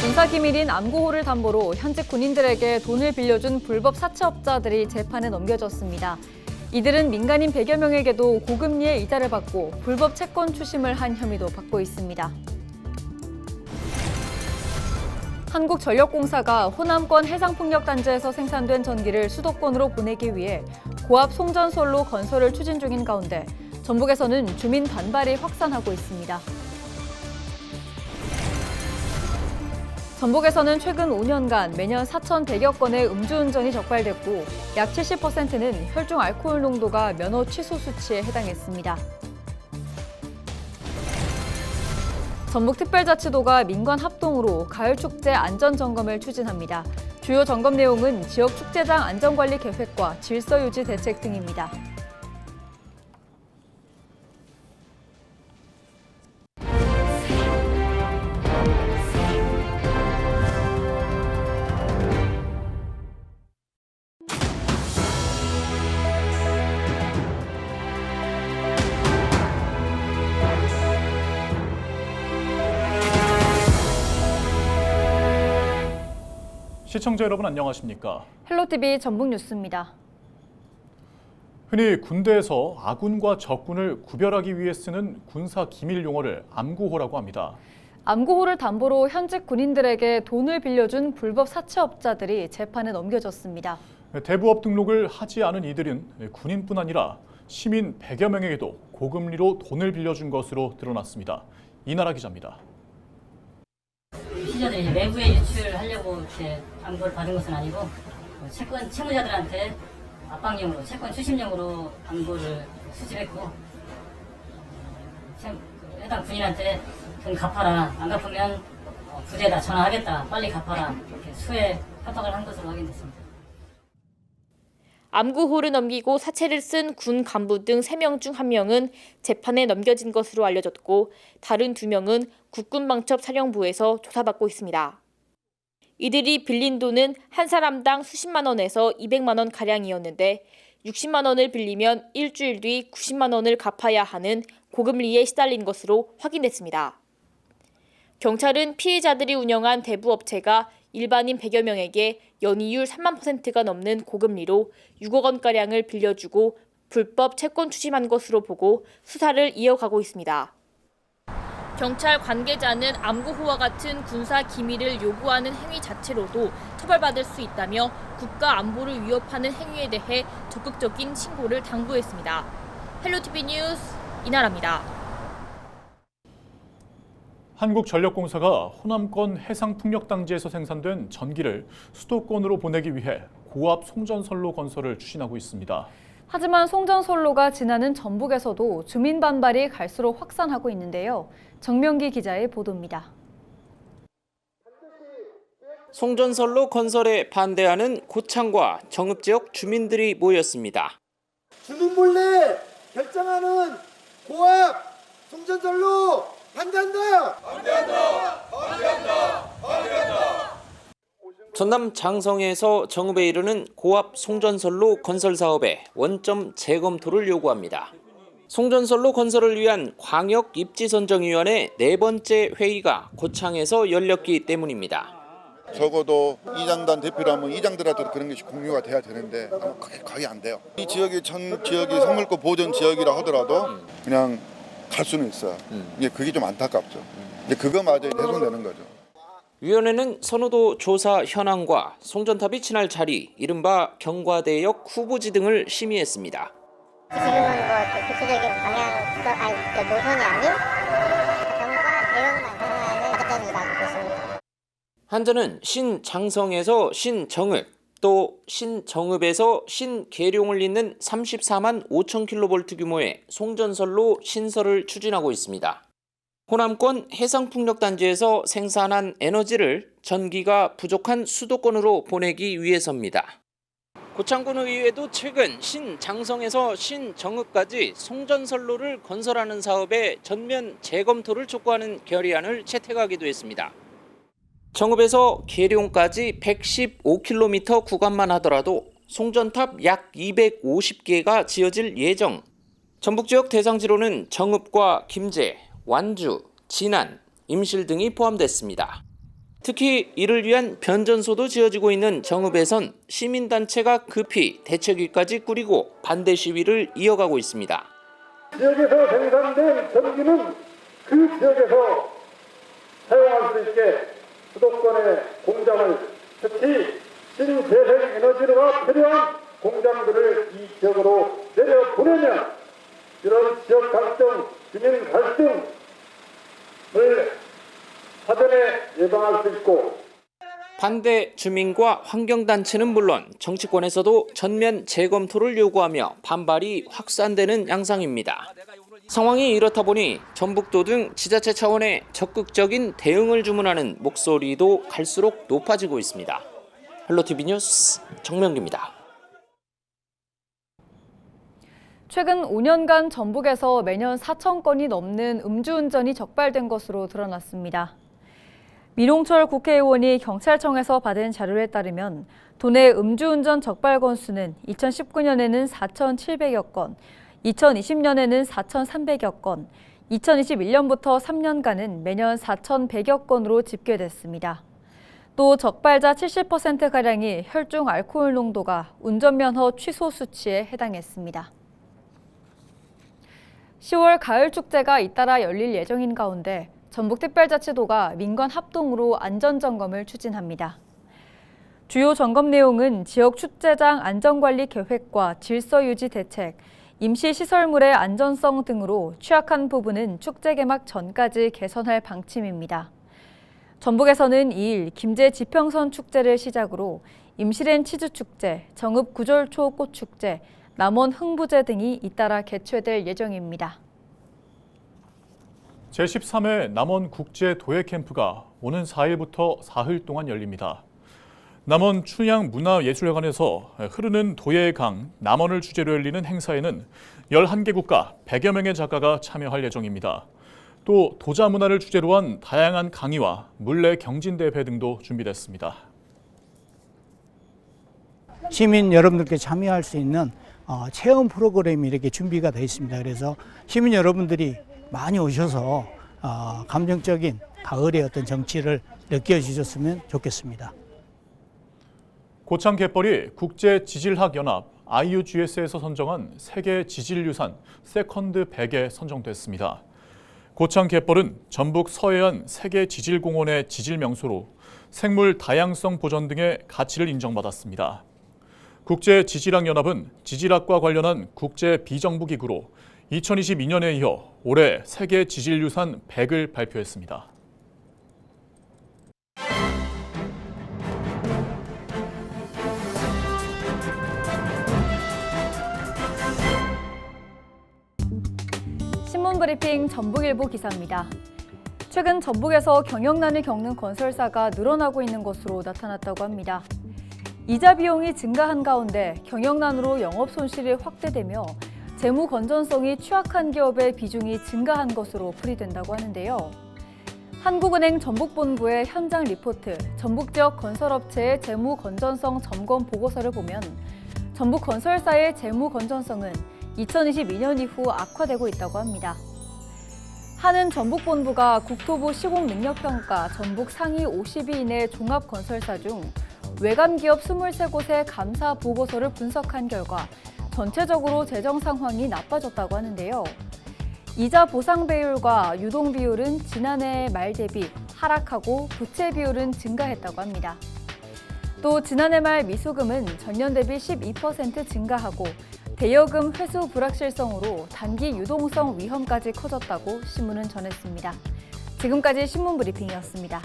군사기밀인 암구호를 담보로 현직 군인들에게 돈을 빌려준 불법 사채업자들이 재판에 넘겨졌습니다. 이들은 민간인 100여 명에게도 고금리의 이자를 받고 불법 채권 추심을 한 혐의도 받고 있습니다. 한국전력공사가 호남권 해상풍력단지에서 생산된 전기를 수도권으로 보내기 위해 고압 송전솔로 건설을 추진 중인 가운데 전북에서는 주민 반발이 확산하고 있습니다. 전북에서는 최근 5년간 매년 4,100여 건의 음주운전이 적발됐고 약 70%는 혈중 알코올 농도가 면허 취소 수치에 해당했습니다. 전북특별자치도가 민관 합동으로 가을축제 안전점검을 추진합니다. 주요 점검 내용은 지역 축제장 안전관리 계획과 질서유지 대책 등입니다. 시청자 여러분 안녕하십니까? 헬로티비 전북뉴스입니다. 흔히 군대에서 아군과 적군을 구별하기 위해 쓰는 군사 기밀 용어를 암구호라고 합니다. 암구호를 담보로 현직 군인들에게 돈을 빌려준 불법 사채업자들이 재판에 넘겨졌습니다. 대부업 등록을 하지 않은 이들은 군인뿐 아니라 시민 100여 명에게도 고금리로 돈을 빌려준 것으로 드러났습니다. 이나라 기자입니다. 피의자들이 외부에 유출하려고 이렇게 암구를 받은 것은 아니고 채무자들한테 압박용으로 채권 추심용으로 암구를 수집했고 해당 군인한테 돈 갚아라, 안 갚으면 부대에다 전화하겠다, 빨리 갚아라 이렇게 수해 협박을 한 것으로 확인됐습니다. 암구호를 넘기고 사채를 쓴 군 간부 등 3명 중 1명은 재판에 넘겨진 것으로 알려졌고 다른 2명은 국군방첩사령부에서 조사받고 있습니다. 이들이 빌린 돈은 한 사람당 수십만 원에서 200만 원 가량이었는데 60만 원을 빌리면 일주일 뒤 90만 원을 갚아야 하는 고금리에 시달린 것으로 확인됐습니다. 경찰은 피해자들이 운영한 대부업체가 일반인 100여 명에게 연이율 3만 %가 넘는 고금리로 6억 원가량을 빌려주고 불법 채권 추심한 것으로 보고 수사를 이어가고 있습니다. 경찰 관계자는 암구호와 같은 군사 기밀을 요구하는 행위 자체로도 처벌받을 수 있다며 국가 안보를 위협하는 행위에 대해 적극적인 신고를 당부했습니다. 헬로티비 뉴스 이나라입니다. 한국전력공사가 호남권 해상풍력단지에서 생산된 전기를 수도권으로 보내기 위해 고압 송전선로 건설을 추진하고 있습니다. 하지만 송전솔로가 지나는 전북에서도 주민 반발이 갈수록 확산하고 있는데요. 정명기 기자의 보도입니다. 송전선로 건설에 반대하는 고창과 정읍 지역 주민들이 모였습니다. 주민 몰래 결정하는 고압 송전선로 반대한다! 전남 장성에서 정읍에 이르는 고압 송전선로 건설 사업의 원점 재검토를 요구합니다. 송전선로 건설을 위한 광역입지선정위원회 4번째 회의가 고창에서 열렸기 때문입니다. 적어도 이장단 대표라면 이장들한테도 그런 것이 공유가 돼야 되는데 아마 그게 거의 안 돼요. 이 지역이 전 지역이 생물권 보전 지역이라 하더라도 그냥 갈 수는 있어요. 이제 그게 좀 안타깝죠. 이제 그거마저 훼손되는 거죠. 위원회는 선호도 조사 현황과 송전탑이 지날 자리, 이른바 경과대역 후보지 등을 심의했습니다. 지금은 구체적인 방향, 노선이 아닌 경과 대역만 방향의 작전이라고 보십니다. 한전은 신장성에서 신정읍, 또 신정읍에서 신계룡을 잇는 34만 5천 킬로볼트 규모의 송전선로 신설을 추진하고 있습니다. 호남권 해상풍력단지에서 생산한 에너지를 전기가 부족한 수도권으로 보내기 위해서입니다. 고창군의회도 최근 신장성에서 신정읍까지 송전선로를 건설하는 사업의 전면 재검토를 촉구하는 결의안을 채택하기도 했습니다. 정읍에서 계룡까지 115km 구간만 하더라도 송전탑 약 250개가 지어질 예정. 전북 지역 대상지로는 정읍과 김제, 완주, 진안, 임실 등이 포함됐습니다. 특히 이를 위한 변전소도 지어지고 있는 정읍에선 시민단체가 급히 대책위까지 꾸리고 반대 시위를 이어가고 있습니다. 지역에서 생산된 전기는 그 지역에서 사용할 수 있게 수도권의 공장을 특히 신재생 에너지가 필요한 공장들을 이 지역으로 내려보내면 이런 지역 갈등, 주민 갈등을 사전에 예방할 수 있고 반대 주민과 환경단체는 물론 정치권에서도 전면 재검토를 요구하며 반발이 확산되는 양상입니다. 상황이 이렇다 보니 전북도 등 지자체 차원의 적극적인 대응을 주문하는 목소리도 갈수록 높아지고 있습니다. 헬로티비 뉴스 정명기입니다. 최근 5년간 전북에서 매년 4,000건이 넘는 음주운전이 적발된 것으로 드러났습니다. 민홍철 국회의원이 경찰청에서 받은 자료에 따르면 도내 음주운전 적발 건수는 2019년에는 4,700여 건, 2020년에는 4,300여 건, 2021년부터 3년간은 매년 4,100여 건으로 집계됐습니다. 또 적발자 70%가량이 혈중 알코올 농도가 운전면허 취소 수치에 해당했습니다. 10월 가을 축제가 잇따라 열릴 예정인 가운데 전북특별자치도가 민관 합동으로 안전점검을 추진합니다. 주요 점검 내용은 지역 축제장 안전관리 계획과 질서 유지 대책, 임시시설물의 안전성 등으로 취약한 부분은 축제 개막 전까지 개선할 방침입니다. 전북에서는 2일 김제 지평선 축제를 시작으로 임실엔 치즈축제, 정읍 구절초 꽃축제, 남원 흥부제 등이 잇따라 개최될 예정입니다. 제13회 남원 국제 도예 캠프가 오는 4일부터 사흘 동안 열립니다. 남원 춘향문화예술회관에서 흐르는 도예의 강 남원을 주제로 열리는 행사에는 11개 국가 100여 명의 작가가 참여할 예정입니다. 또 도자 문화를 주제로 한 다양한 강의와 물레 경진대회 등도 준비됐습니다. 시민 여러분들께 참여할 수 있는 체험 프로그램이 이렇게 준비가 되어 있습니다. 그래서 시민 여러분들이 많이 오셔서 감정적인 가을의 어떤 정취를 느껴주셨으면 좋겠습니다. 고창 갯벌이 국제지질학연합 IUGS에서 선정한 세계 지질유산 세컨드 100에 선정됐습니다. 고창 갯벌은 전북 서해안 세계지질공원의 지질명소로 생물 다양성 보전 등의 가치를 인정받았습니다. 국제지질학연합은 지질학과 관련한 국제 비정부기구로 2022년에 이어 올해 세계 지질유산 100을 발표했습니다. 신문브리핑 전북일보 기사입니다. 최근 전북에서 경영난을 겪는 건설사가 늘어나고 있는 것으로 나타났다고 합니다. 이자 비용이 증가한 가운데 경영난으로 영업 손실이 확대되며 재무 건전성이 취약한 기업의 비중이 증가한 것으로 풀이된다고 하는데요. 한국은행 전북본부의 현장 리포트, 전북 지역 건설업체의 재무 건전성 점검 보고서를 보면 전북 건설사의 재무 건전성은 2022년 이후 악화되고 있다고 합니다. 한은 전북본부가 국토부 시공능력평가 전북 상위 50위 이내 종합건설사 중 외관기업 23곳의 감사 보고서를 분석한 결과 전체적으로 재정 상황이 나빠졌다고 하는데요. 이자 보상 배율과 유동 비율은 지난해 말 대비 하락하고 부채 비율은 증가했다고 합니다. 또 지난해 말 미수금은 전년 대비 12% 증가하고 대여금 회수 불확실성으로 단기 유동성 위험까지 커졌다고 신문은 전했습니다. 지금까지 신문 브리핑이었습니다.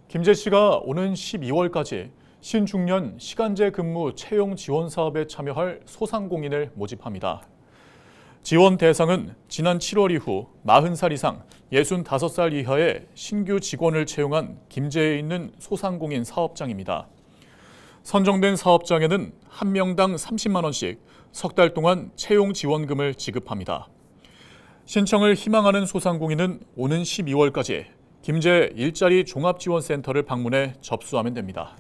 김제 씨가 오는 12월까지 신중년 시간제 근무 채용 지원 사업에 참여할 소상공인을 모집합니다. 지원 대상은 지난 7월 이후 40살 이상 65살 이하의 신규 직원을 채용한 김제에 있는 소상공인 사업장입니다. 선정된 사업장에는 한 명당 30만 원씩 석 달 동안 채용 지원금을 지급합니다. 신청을 희망하는 소상공인은 오는 12월까지 김제 일자리 종합지원센터를 방문해 접수하면 됩니다.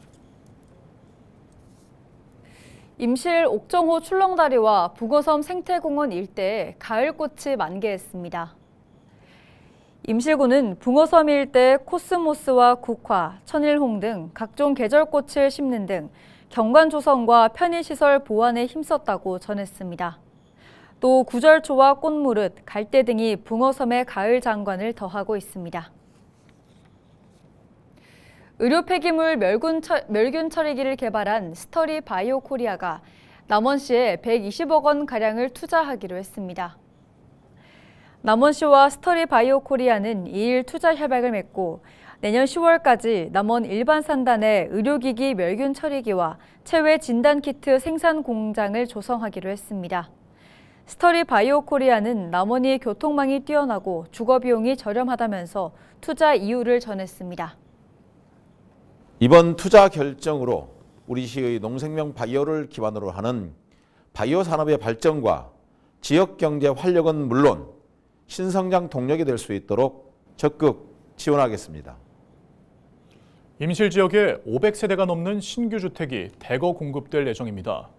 임실 옥정호 출렁다리와 북어섬 생태공원 일대에 가을꽃이 만개했습니다. 임실구는 북어섬 일대 코스모스와 국화, 천일홍 등 각종 계절꽃을 심는 등 경관 조성과 편의시설 보완에 힘썼다고 전했습니다. 또 구절초와 꽃무릇, 갈대 등이 붕어섬의 가을 장관을 더하고 있습니다. 의료 폐기물 멸균 처리기를 개발한 스터리 바이오 코리아가 남원시에 120억 원 가량을 투자하기로 했습니다. 남원시와 스터리 바이오 코리아는 2일 투자 협약을 맺고 내년 10월까지 남원 일반 산단에 의료기기 멸균 처리기와 체외 진단 키트 생산 공장을 조성하기로 했습니다. 스터리 바이오 코리아는 남원이 교통망이 뛰어나고 주거 비용이 저렴하다면서 투자 이유를 전했습니다. 이번 투자 결정으로 우리 시의 농생명 바이오를 기반으로 하는 바이오 산업의 발전과 지역 경제 활력은 물론 신성장 동력이 될 수 있도록 적극 지원하겠습니다. 임실 지역에 500세대가 넘는 신규 주택이 대거 공급될 예정입니다.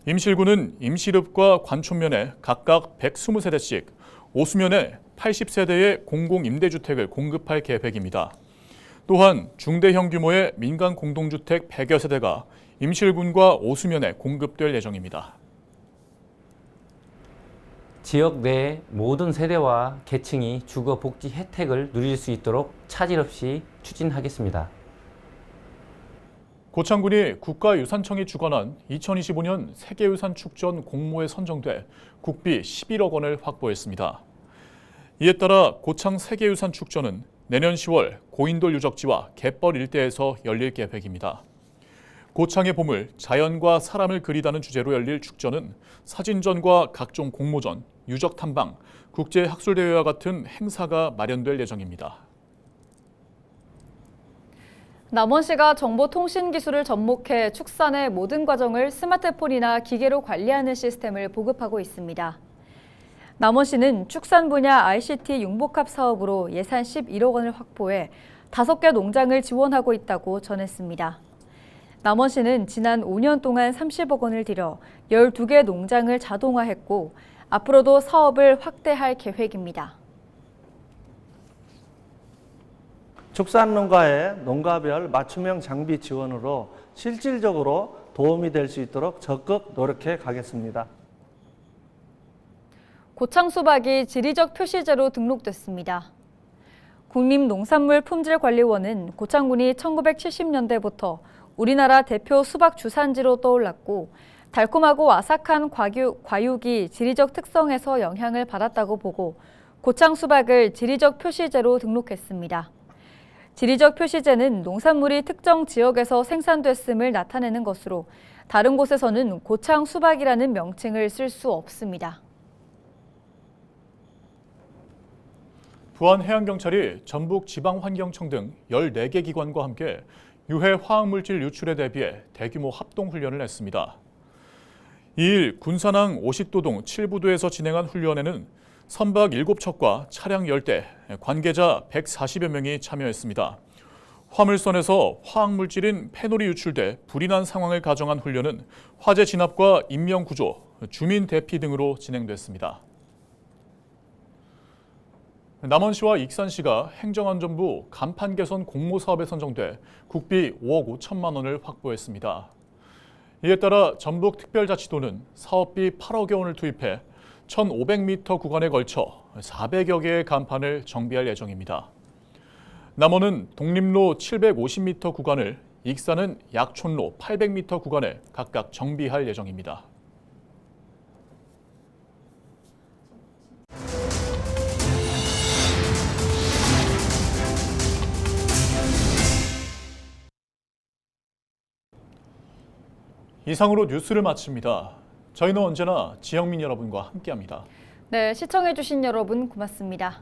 임실구는 임실읍과 관촌면에 각각 120세대씩, 오수면에 80세대의 공공임대주택을 공급할 계획입니다. 또한 중대형 규모의 민간 공동주택 100여 세대가 임실군과 오수면에 공급될 예정입니다. 지역 내 모든 세대와 계층이 주거 복지 혜택을 누릴 수 있도록 차질 없이 추진하겠습니다. 고창군이 국가유산청이 주관한 2025년 세계유산 축전 공모에 선정돼 국비 11억 원을 확보했습니다. 이에 따라 고창 세계유산 축전은 내년 10월 고인돌 유적지와 갯벌 일대에서 열릴 계획입니다. 고창의 보물, 자연과 사람을 그리다는 주제로 열릴 축전은 사진전과 각종 공모전, 유적 탐방, 국제학술대회와 같은 행사가 마련될 예정입니다. 남원시가 정보통신기술을 접목해 축산의 모든 과정을 스마트폰이나 기계로 관리하는 시스템을 보급하고 있습니다. 남원시는 축산 분야 ICT 융복합 사업으로 예산 11억 원을 확보해 5개 농장을 지원하고 있다고 전했습니다. 남원시는 지난 5년 동안 30억 원을 들여 12개 농장을 자동화했고 앞으로도 사업을 확대할 계획입니다. 축산농가의 농가별 맞춤형 장비 지원으로 실질적으로 도움이 될 수 있도록 적극 노력해 가겠습니다. 고창 수박이 지리적 표시제로 등록됐습니다. 국립농산물품질관리원은 고창군이 1970년대부터 우리나라 대표 수박 주산지로 떠올랐고 달콤하고 아삭한 과육이 지리적 특성에서 영향을 받았다고 보고 고창 수박을 지리적 표시제로 등록했습니다. 지리적 표시제는 농산물이 특정 지역에서 생산됐음을 나타내는 것으로 다른 곳에서는 고창 수박이라는 명칭을 쓸 수 없습니다. 부안해양경찰이 전북지방환경청 등 14개 기관과 함께 유해 화학물질 유출에 대비해 대규모 합동훈련을 했습니다. 2일 군산항 오십도동 7부두에서 진행한 훈련에는 선박 7척과 차량 10대, 관계자 140여 명이 참여했습니다. 화물선에서 화학물질인 페놀이 유출돼 불이 난 상황을 가정한 훈련은 화재 진압과 인명구조, 주민 대피 등으로 진행됐습니다. 남원시와 익산시가 행정안전부 간판 개선 공모 사업에 선정돼 국비 5억 5천만 원을 확보했습니다. 이에 따라 전북특별자치도는 사업비 8억여 원을 투입해 1,500m 구간에 걸쳐 400여 개의 간판을 정비할 예정입니다. 남원은 독립로 750m 구간을, 익산은 약촌로 800m 구간에 각각 정비할 예정입니다. 이상으로 뉴스를 마칩니다. 저희는 언제나 지역민 여러분과 함께합니다. 네, 시청해주신 여러분 고맙습니다.